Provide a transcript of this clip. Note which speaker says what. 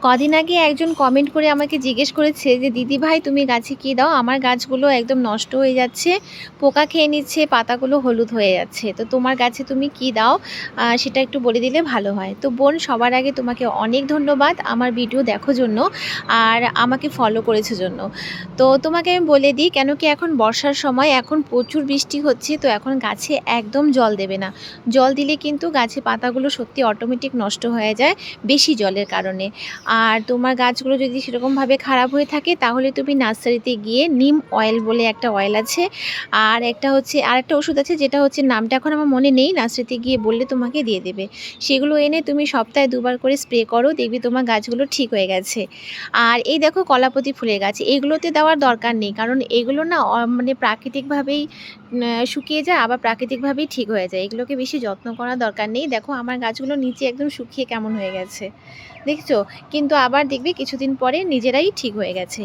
Speaker 1: কদিন আগে একজন কমেন্ট করে আমাকে জিজ্ঞেস করেছে যে দিদি ভাই তুমি গাছে কী দাও, আমার গাছগুলো একদম নষ্ট হয়ে যাচ্ছে, পোকা খেয়ে নিচ্ছে, পাতাগুলো হলুদ হয়ে যাচ্ছে, তো তোমার গাছে তুমি কী দাও সেটা একটু বলে দিলে ভালো হয়। তো বোন, সবার আগে তোমাকে অনেক ধন্যবাদ আমার ভিডিও দেখো জন্য আর আমাকে ফলো করেছো জন্য। তো তোমাকে আমি বলে দিই, কেন কি এখন বর্ষার সময়, এখন প্রচুর বৃষ্টি হচ্ছে, তো এখন গাছে একদম জল দেবে না। জল দিলে কিন্তু গাছে পাতাগুলো সত্যি অটোমেটিক নষ্ট হয়ে যায় বেশি জলের কারণে। আর তোমার গাছগুলো যদি সেরকমভাবে খারাপ হয়ে থাকে তাহলে তুমি নার্সারিতে গিয়ে নিম অয়েল বলে একটা অয়েল আছে, আর একটা হচ্ছে আরেকটা ওষুধ আছে যেটা হচ্ছে নামটা এখন আমার মনে নেই, নার্সারিতে গিয়ে বললে তোমাকে দিয়ে দেবে। সেগুলো এনে তুমি সপ্তাহে 2বার করে স্প্রে করো, দেখবি তোমার গাছগুলো ঠিক হয়ে গেছে। আর এই দেখো কলাপতি ফুলের গাছ, এগুলোতে দেওয়ার দরকার নেই, কারণ এগুলো না মানে প্রাকৃতিকভাবেই শুকিয়ে যায়, আবার প্রাকৃতিকভাবেই ঠিক হয়ে যায়, এগুলোকে বেশি যত্ন করার দরকার নেই। দেখো আমার গাছগুলো নিচে একদম শুকিয়ে কেমন হয়ে গেছে দেখছো, কিন্তু আবার দেখবে কিছুদিন পরে নিজেরাই ঠিক হয়ে গেছে।